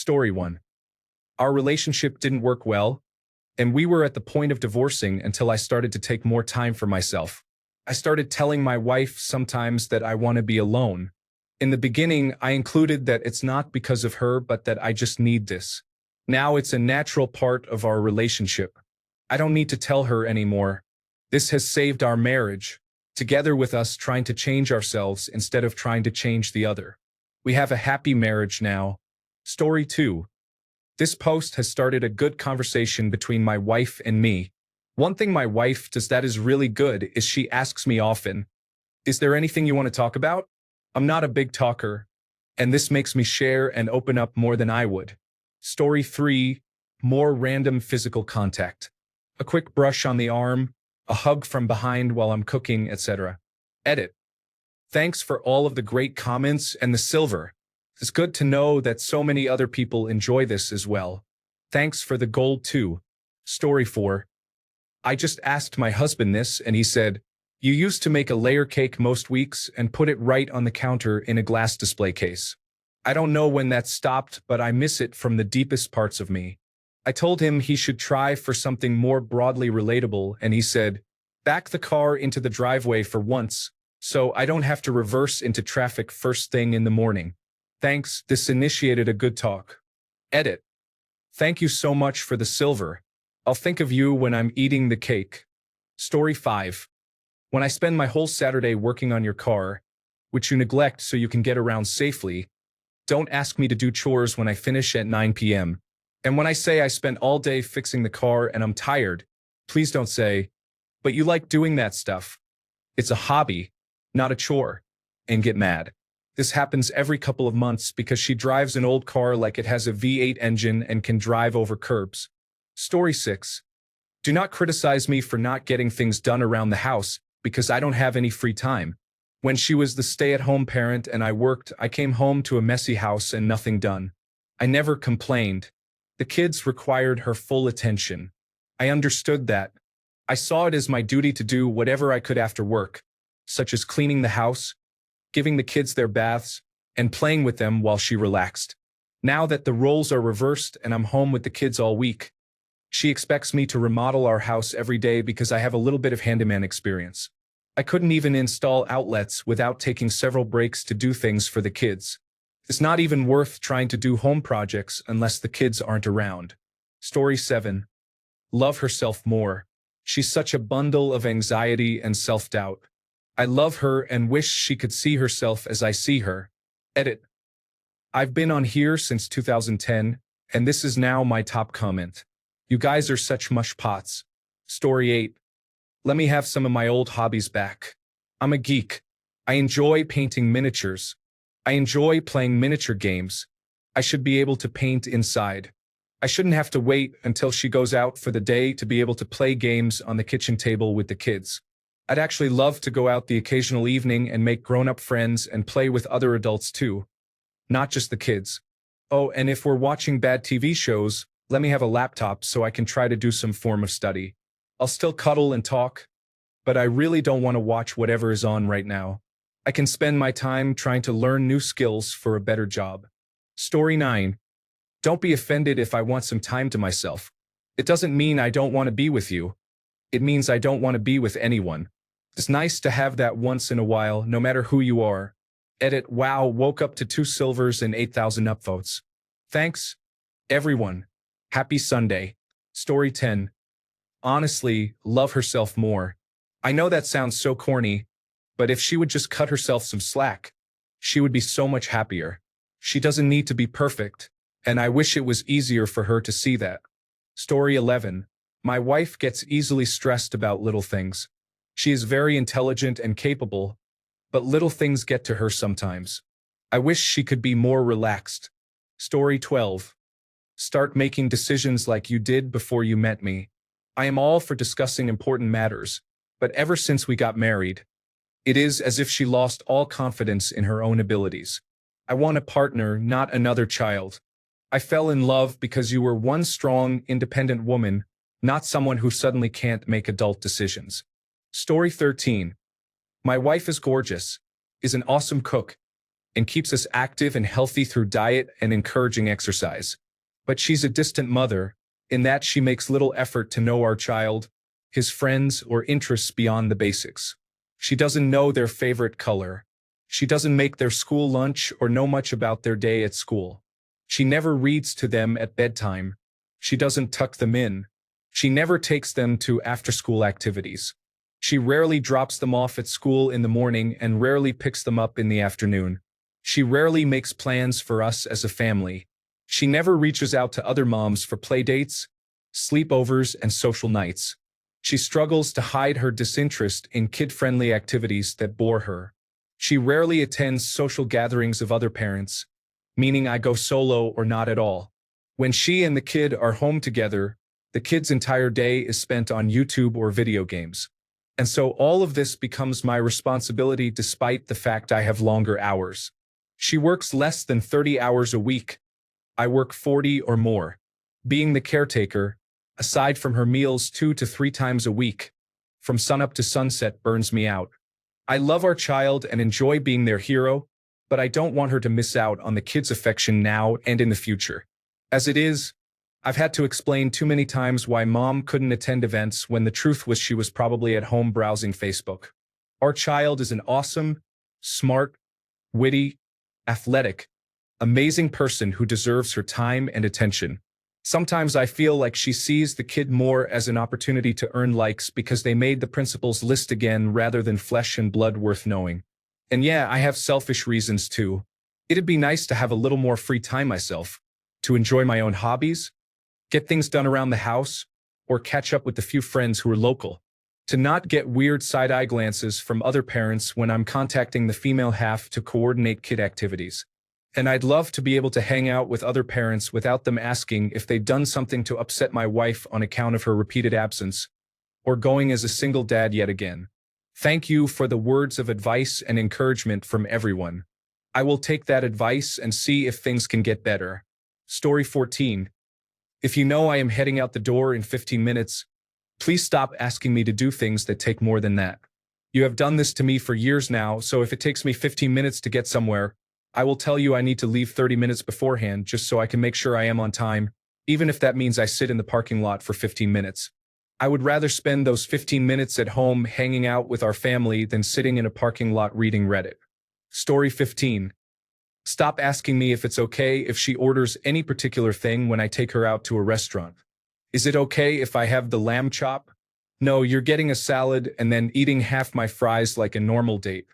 Story 1. Our relationship didn't work well, and we were at the point of divorcing until I started to take more time for myself. I started telling my wife sometimes that I want to be alone. In the beginning, I included that it's not because of her, but that I just need this. Now it's a natural part of our relationship. I don't need to tell her anymore. This has saved our marriage, together with us trying to change ourselves instead of trying to change the other. We have a happy marriage now. Story 2. This post has started a good conversation between my wife and me. One thing my wife does that is really good is she asks me often, "Is there anything you want to talk about?" I'm not a big talker, and this makes me share and open up more than I would. Story 3. More random physical contact. A quick brush on the arm, a hug from behind while I'm cooking, etc. Edit. Thanks for all of the great comments and the silver. It's good to know that so many other people enjoy this as well. Thanks for the gold too. Story 4. I just asked my husband this and he said, "You used to make a layer cake most weeks and put it right on the counter in a glass display case." I don't know when that stopped, but I miss it from the deepest parts of me. I told him he should try for something more broadly relatable, and he said, "Back the car into the driveway for once, so I don't have to reverse into traffic first thing in the morning." Thanks, this initiated a good talk. Edit. Thank you so much for the silver. I'll think of you when I'm eating the cake. Story 5. When I spend my whole Saturday working on your car, which you neglect so you can get around safely, don't ask me to do chores when I finish at 9 p.m. And when I say I spent all day fixing the car and I'm tired, please don't say, "But you like doing that stuff." It's a hobby, not a chore, and get mad. This happens every couple of months because she drives an old car like it has a V8 engine and can drive over curbs. Story 6. Do not criticize me for not getting things done around the house because I don't have any free time. When she was the stay-at-home parent and I worked, I came home to a messy house and nothing done. I never complained. The kids required her full attention. I understood that. I saw it as my duty to do whatever I could after work, such as cleaning the house, giving the kids their baths, and playing with them while she relaxed. Now that the roles are reversed and I'm home with the kids all week, she expects me to remodel our house every day because I have a little bit of handyman experience. I couldn't even install outlets without taking several breaks to do things for the kids. It's not even worth trying to do home projects unless the kids aren't around. Story 7. Love herself more. She's such a bundle of anxiety and self-doubt. I love her and wish she could see herself as I see her. Edit. I've been on here since 2010, and this is now my top comment. You guys are such mush pots. Story 8. Let me have some of my old hobbies back. I'm a geek. I enjoy painting miniatures. I enjoy playing miniature games. I should be able to paint inside. I shouldn't have to wait until she goes out for the day to be able to play games on the kitchen table with the kids. I'd actually love to go out the occasional evening and make grown-up friends and play with other adults too, not just the kids. Oh, and if we're watching bad TV shows, let me have a laptop so I can try to do some form of study. I'll still cuddle and talk, but I really don't want to watch whatever is on right now. I can spend my time trying to learn new skills for a better job. Story 9. Don't be offended if I want some time to myself. It doesn't mean I don't want to be with you. It means I don't want to be with anyone. It's nice to have that once in a while, no matter who you are. Edit. Wow, woke up to 2 silvers and 8,000 upvotes. Thanks, everyone. Happy Sunday. Story 10. Honestly, love herself more. I know that sounds so corny, but if she would just cut herself some slack, she would be so much happier. She doesn't need to be perfect, and I wish it was easier for her to see that. Story 11. My wife gets easily stressed about little things. She is very intelligent and capable, but little things get to her sometimes. I wish she could be more relaxed. Story 12. Start making decisions like you did before you met me. I am all for discussing important matters, but ever since we got married, it is as if she lost all confidence in her own abilities. I want a partner, not another child. I fell in love because you were one strong, independent woman, not someone who suddenly can't make adult decisions. Story 13. My wife is gorgeous, is an awesome cook, and keeps us active and healthy through diet and encouraging exercise. But she's a distant mother, in that she makes little effort to know our child, his friends, or interests beyond the basics. She doesn't know their favorite color. She doesn't make their school lunch or know much about their day at school. She never reads to them at bedtime. She doesn't tuck them in. She never takes them to after-school activities. She rarely drops them off at school in the morning and rarely picks them up in the afternoon. She rarely makes plans for us as a family. She never reaches out to other moms for play dates, sleepovers, and social nights. She struggles to hide her disinterest in kid-friendly activities that bore her. She rarely attends social gatherings of other parents, meaning I go solo or not at all. When she and the kid are home together, the kid's entire day is spent on YouTube or video games. And so all of this becomes my responsibility despite the fact I have longer hours. She works less than 30 hours a week. I work 40 or more. Being the caretaker, aside from her meals 2 to 3 times a week, from sunup to sunset burns me out. I love our child and enjoy being their hero, but I don't want her to miss out on the kids' affection now and in the future. As it is, I've had to explain too many times why mom couldn't attend events when the truth was she was probably at home browsing Facebook. Our child is an awesome, smart, witty, athletic, amazing person who deserves her time and attention. Sometimes I feel like she sees the kid more as an opportunity to earn likes because they made the principal's list again rather than flesh and blood worth knowing. And yeah, I have selfish reasons too. It'd be nice to have a little more free time myself, to enjoy my own hobbies, get things done around the house, or catch up with the few friends who are local. To not get weird side-eye glances from other parents when I'm contacting the female half to coordinate kid activities. And I'd love to be able to hang out with other parents without them asking if they'd done something to upset my wife on account of her repeated absence, or going as a single dad yet again. Thank you for the words of advice and encouragement from everyone. I will take that advice and see if things can get better. Story 14. If you know I am heading out the door in 15 minutes, please stop asking me to do things that take more than that. You have done this to me for years now, so if it takes me 15 minutes to get somewhere, I will tell you I need to leave 30 minutes beforehand just so I can make sure I am on time, even if that means I sit in the parking lot for 15 minutes. I would rather spend those 15 minutes at home hanging out with our family than sitting in a parking lot reading Reddit. Story 15. Stop asking me if it's okay if she orders any particular thing when I take her out to a restaurant. Is it okay if I have the lamb chop? No, you're getting a salad and then eating half my fries like a normal date.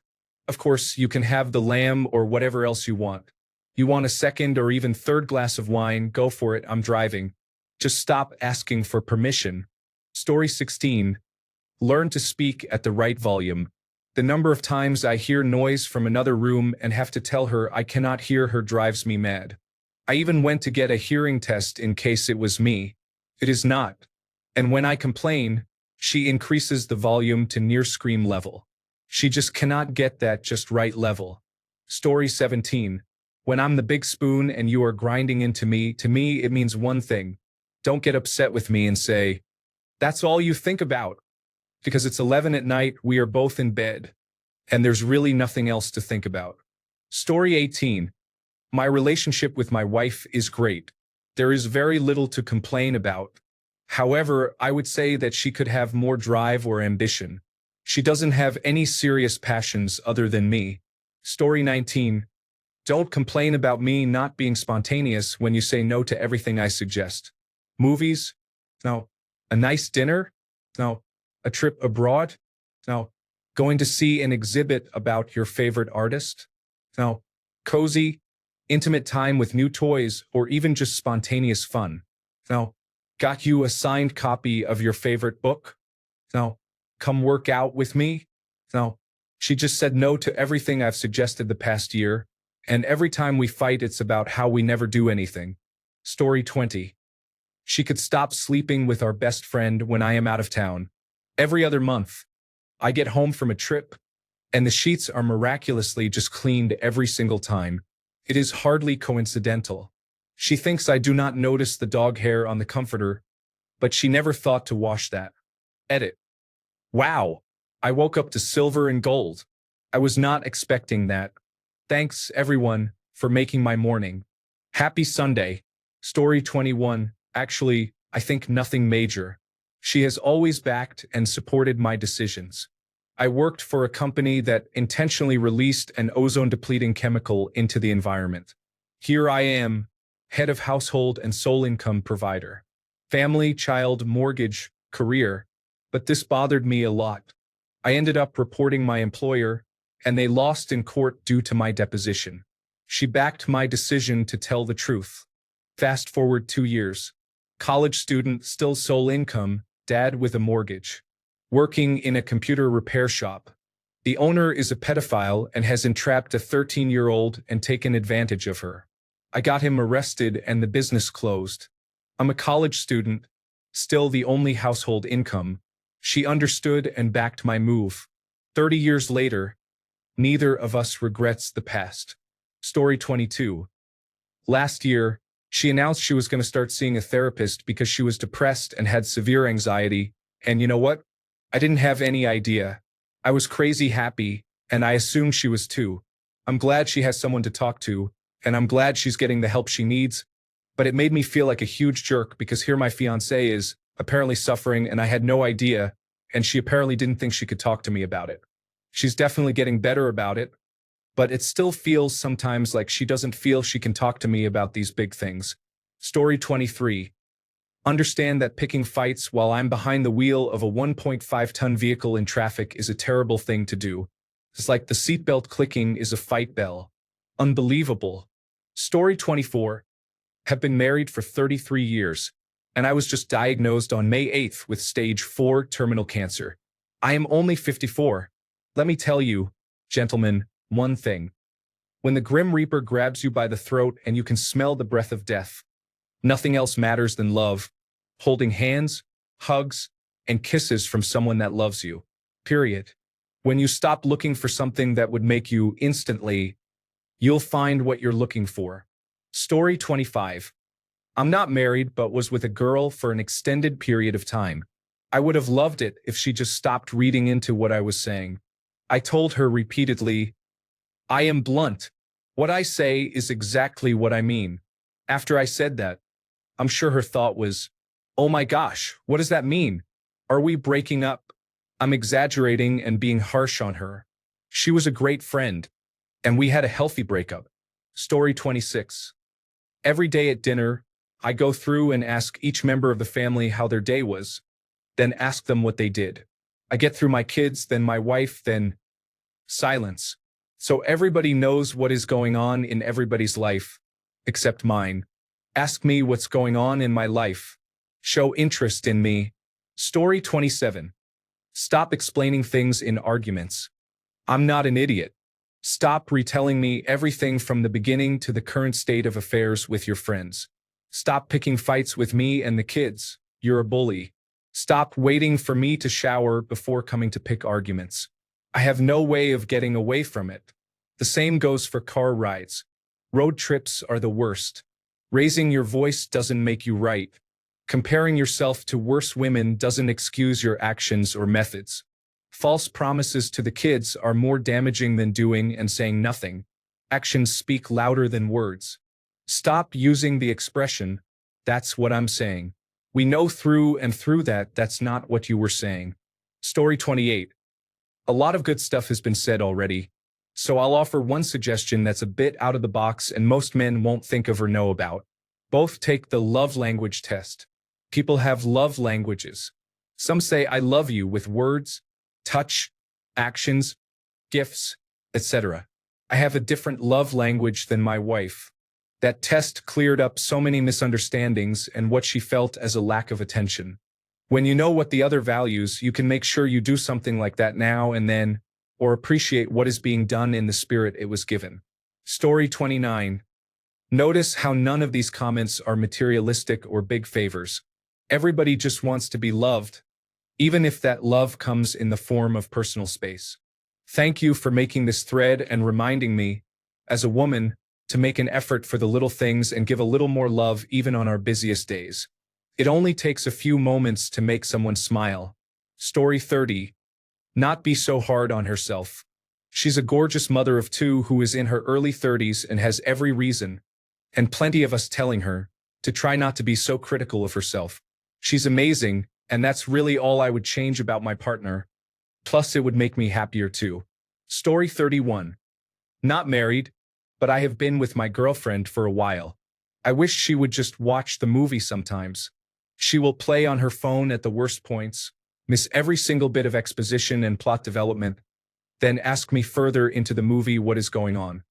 Of course, you can have the lamb or whatever else you want. You want a second or even third glass of wine, go for it, I'm driving. Just stop asking for permission. Story 16. Learn to speak at the right volume. The number of times I hear noise from another room and have to tell her I cannot hear her drives me mad. I even went to get a hearing test in case it was me. It is not. And when I complain, she increases the volume to near scream level. She just cannot get that just right level. Story 17. When I'm the big spoon and you are grinding into me, to me it means one thing. Don't get upset with me and say, that's all you think about. Because it's 11 at night, we are both in bed, and there's really nothing else to think about. Story 18. My relationship with my wife is great. There is very little to complain about. However, I would say that she could have more drive or ambition. She doesn't have any serious passions other than me. Story 19. Don't complain about me not being spontaneous when you say no to everything I suggest. Movies? No. A nice dinner? No. A trip abroad? No. Going to see an exhibit about your favorite artist? No. Cozy, intimate time with new toys or even just spontaneous fun? No. Got you a signed copy of your favorite book? No. Come work out with me? No. She just said no to everything I've suggested the past year, and every time we fight it's about how we never do anything. Story 20. She could stop sleeping with our best friend when I am out of town. Every other month, I get home from a trip, and the sheets are miraculously just cleaned every single time. It is hardly coincidental. She thinks I do not notice the dog hair on the comforter, but she never thought to wash that. Edit. Wow, I woke up to silver and gold. I was not expecting that. Thanks, everyone, for making my morning. Happy Sunday. Story 21. Actually, I think nothing major. She has always backed and supported my decisions. I worked for a company that intentionally released an ozone-depleting chemical into the environment. Here I am, head of household and sole income provider. Family, child, mortgage, career. But this bothered me a lot. I ended up reporting my employer, and they lost in court due to my deposition. She backed my decision to tell the truth. Fast forward 2 years. College student, still sole income, dad with a mortgage. Working in a computer repair shop. The owner is a pedophile and has entrapped a 13-year-old and taken advantage of her. I got him arrested and the business closed. I'm a college student, still the only household income. She understood and backed my move. 30 years later, neither of us regrets the past. Story 22. Last year, she announced she was going to start seeing a therapist because she was depressed and had severe anxiety. And you know what? I didn't have any idea. I was crazy happy, and I assumed she was too. I'm glad she has someone to talk to, and I'm glad she's getting the help she needs. But it made me feel like a huge jerk because here my fiancée is apparently suffering and I had no idea, and she apparently didn't think she could talk to me about it. She's definitely getting better about it, but it still feels sometimes like she doesn't feel she can talk to me about these big things. Story 23. Understand that picking fights while I'm behind the wheel of a 1.5-ton vehicle in traffic is a terrible thing to do. It's like the seatbelt clicking is a fight bell. Unbelievable. Story 24. Have been married for 33 years, and I was just diagnosed on May 8th with stage 4 terminal cancer. I am only 54. Let me tell you, gentlemen, one thing. When the Grim Reaper grabs you by the throat and you can smell the breath of death, nothing else matters than love, holding hands, hugs, and kisses from someone that loves you. Period. When you stop looking for something that would make you instantly, you'll find what you're looking for. Story 25. I'm not married but was with a girl for an extended period of time. I would have loved it if she just stopped reading into what I was saying. I told her repeatedly, I am blunt. What I say is exactly what I mean. After I said that, I'm sure her thought was, oh my gosh, what does that mean? Are we breaking up? I'm exaggerating and being harsh on her. She was a great friend, and we had a healthy breakup. Story 26. Every day at dinner, I go through and ask each member of the family how their day was, then ask them what they did. I get through my kids, then my wife, then silence. So everybody knows what is going on in everybody's life, except mine. Ask me what's going on in my life. Show interest in me. Story 27. Stop explaining things in arguments. I'm not an idiot. Stop retelling me everything from the beginning to the current state of affairs with your friends. Stop picking fights with me and the kids. You're a bully. Stop waiting for me to shower before coming to pick arguments. I have no way of getting away from it. The same goes for car rides. Road trips are the worst. Raising your voice doesn't make you right. Comparing yourself to worse women doesn't excuse your actions or methods. False promises to the kids are more damaging than doing and saying nothing. Actions speak louder than words. Stop using the expression, that's what I'm saying. We know through and through that that's not what you were saying. Story 28. A lot of good stuff has been said already, so I'll offer one suggestion that's a bit out of the box and most men won't think of or know about. Both take the love language test. People have love languages. Some say I love you with words, touch, actions, gifts, etc. I have a different love language than my wife. That test cleared up so many misunderstandings and what she felt as a lack of attention. When you know what the other values, you can make sure you do something like that now and then, or appreciate what is being done in the spirit it was given. Story 29. Notice how none of these comments are materialistic or big favors. Everybody just wants to be loved, even if that love comes in the form of personal space. Thank you for making this thread and reminding me, as a woman, to make an effort for the little things and give a little more love even on our busiest days. It only takes a few moments to make someone smile. Story 30. Not be so hard on herself. She's a gorgeous mother of two who is in her early 30s and has every reason, and plenty of us telling her, to try not to be so critical of herself. She's amazing, and that's really all I would change about my partner. Plus, it would make me happier too. Story 31. Not married, but I have been with my girlfriend for a while. I wish she would just watch the movie sometimes. She will play on her phone at the worst points, miss every single bit of exposition and plot development, then ask me further into the movie what is going on.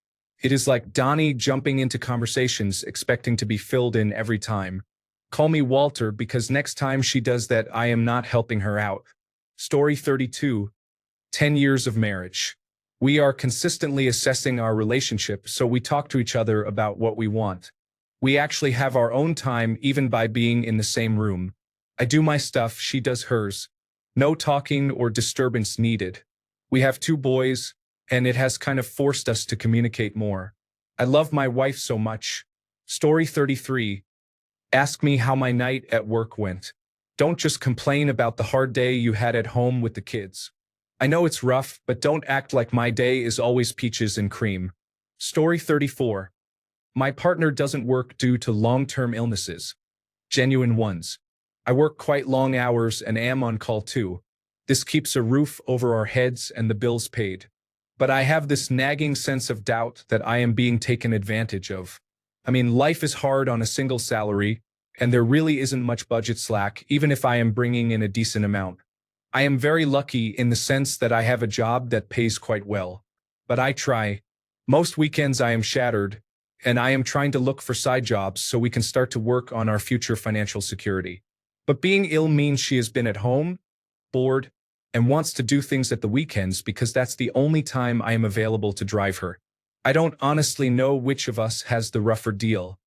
It is like Donnie jumping into conversations expecting to be filled in every time. Call me Walter because next time she does that I am not helping her out. Story 32. 10 years of marriage. We are consistently assessing our relationship, so we talk to each other about what we want. We actually have our own time even by being in the same room. I do my stuff, she does hers. No talking or disturbance needed. We have two boys, and it has kind of forced us to communicate more. I love my wife so much. Story 33. Ask me how my night at work went. Don't just complain about the hard day you had at home with the kids. I know it's rough, but don't act like my day is always peaches and cream. Story 34. My partner doesn't work due to long-term illnesses. Genuine ones. I work quite long hours and am on call too. This keeps a roof over our heads and the bills paid. But I have this nagging sense of doubt that I am being taken advantage of. I mean, life is hard on a single salary, and there really isn't much budget slack, even if I am bringing in a decent amount. I am very lucky in the sense that I have a job that pays quite well. But I try. Most weekends I am shattered, and I am trying to look for side jobs so we can start to work on our future financial security. But being ill means she has been at home, bored, and wants to do things at the weekends because that's the only time I am available to drive her. I don't honestly know which of us has the rougher deal.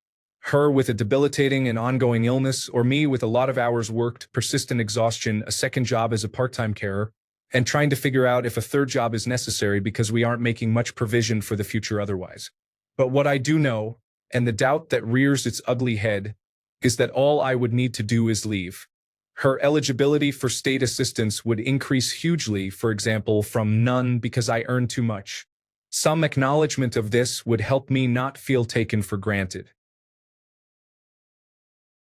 Her with a debilitating and ongoing illness, or me with a lot of hours worked, persistent exhaustion, a second job as a part-time carer, and trying to figure out if a third job is necessary because we aren't making much provision for the future otherwise. But what I do know, and the doubt that rears its ugly head, is that all I would need to do is leave. Her eligibility for state assistance would increase hugely, for example, from none because I earn too much. Some acknowledgement of this would help me not feel taken for granted.